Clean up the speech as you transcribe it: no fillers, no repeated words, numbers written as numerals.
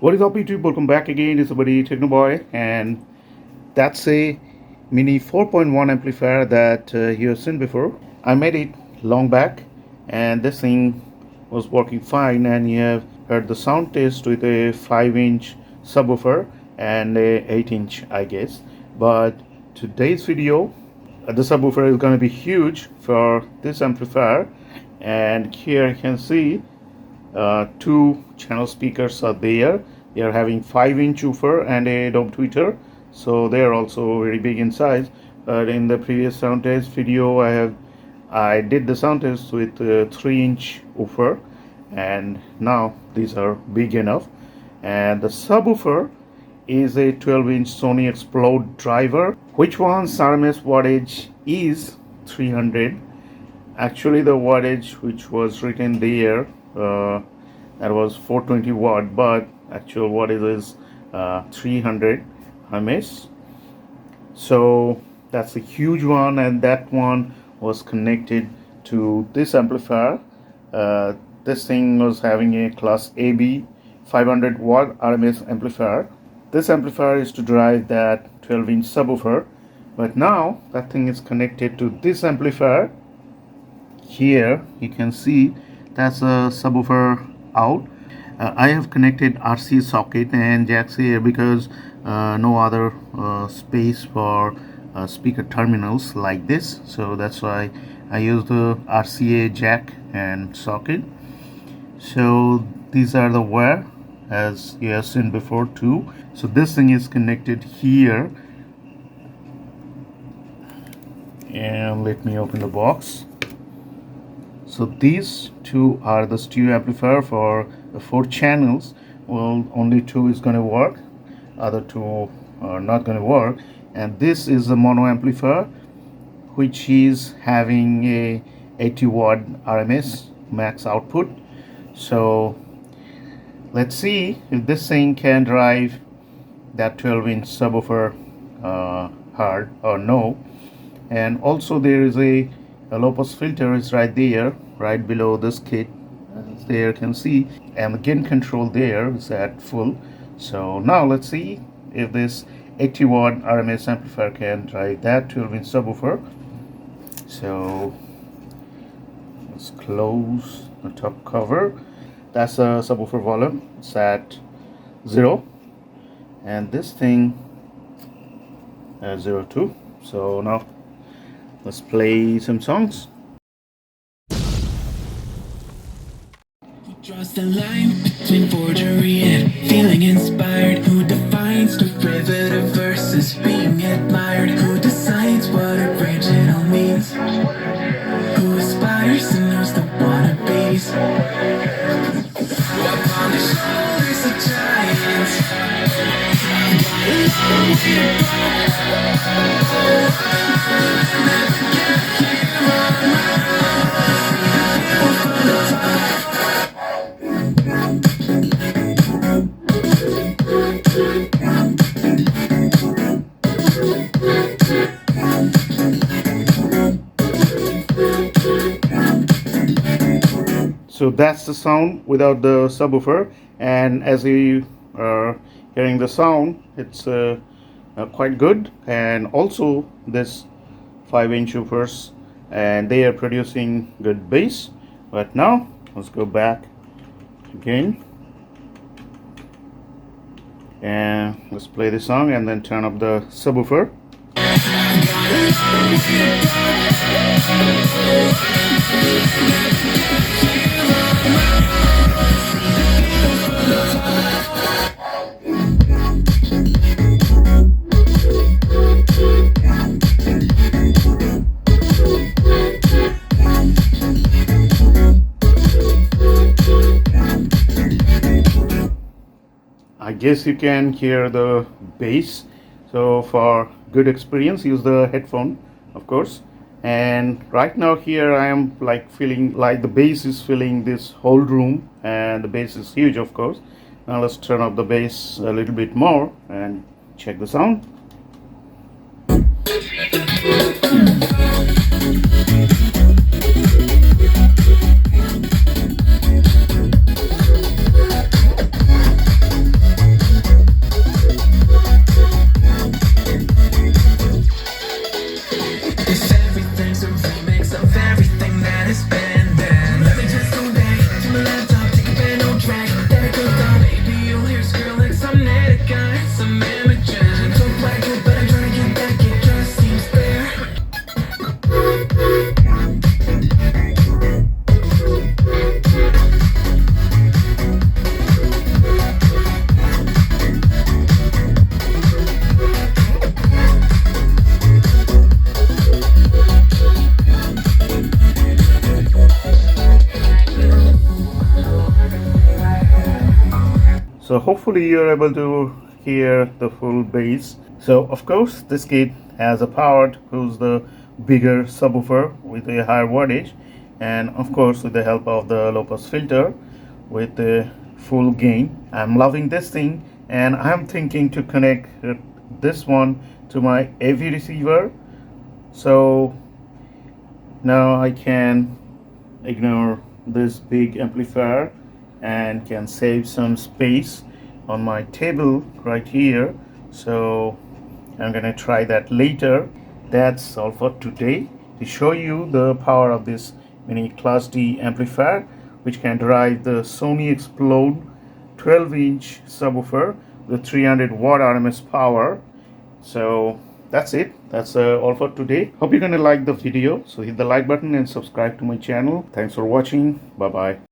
What is up, YouTube? Welcome back again. It's buddy Technoboy, and that's a mini 4.1 amplifier that you have seen before. I made it long back, and this thing was working fine. And you have heard the sound test with a 5-inch subwoofer and a 8-inch, I guess. But today's video, the subwoofer is going to be huge for this amplifier, and here you can see two channel speakers are there. They are having 5-inch woofer and a dome tweeter, so they are also very big in size. But in the previous sound test video, I did the sound test with 3-inch woofer, and now these are big enough. And the subwoofer is a 12-inch SONY Xplod driver, which one's RMS wattage is 300. Actually, the wattage which was written there, that was 420 watt, but actual wattage is 300 RMS. So that's a huge one, and that one was connected to this amplifier. This thing was having a class AB 500 watt RMS amplifier. This amplifier is to drive that 12-inch subwoofer, but now that thing is connected to this amplifier. Here you can see that's a subwoofer out. I have connected RC socket and jacks here because no other space for speaker terminals like this, so that's why I use the RCA jack and socket. So these are the wire, as you have seen before too. So this thing is connected here, and let me open the box. So these two are the stereo amplifier for the 4 channels. Well, only 2 is going to work, other 2 are not going to work. And this is the mono amplifier, which is having a 80 watt RMS max output. So let's see if this thing can drive that 12-inch subwoofer hard or no. And also there is a low pass filter is right there, right below this kit, as there you can see, and the gain control there is at full. So now let's see if this 80 watt RMS amplifier can drive that 12-inch subwoofer. So let's close the top cover. That's a subwoofer volume, it's at 0, and this thing at 0.2. So now let's play some songs. Who draws the line between forgery and feeling inspired? Who defines derivative versus being admired? Who decides what original means? Who aspires and knows the wannabes? Upon the shoulders of giants, So that's the sound without the subwoofer, and as you are hearing the sound, it's quite good. And also this 5-inch woofers, and they are producing good bass. But now let's go back again and let's play the song and then turn up the subwoofer. I guess you can hear the bass. So for good experience, use the headphone, of course. And right now here I am like feeling like the bass is filling this whole room, and the bass is huge, of course. Now let's turn up the bass a little bit more and check the sound. hopefully you're able to hear the full bass. So of course this kit has a power to use the bigger subwoofer with a higher wattage, and of course with the help of the low pass filter with the full gain. I'm loving this thing, and I'm thinking to connect this one to my AV receiver, so now I can ignore this big amplifier and can save some space on my table right here. So I'm gonna try that later. That's all for today, to show you the power of this mini class D amplifier, which can drive the SONY Xplod 12-inch subwoofer with 300 watt RMS power. So that's it. That's all for today. Hope you're gonna like the video. So hit the like button and subscribe to my channel. Thanks for watching. Bye bye.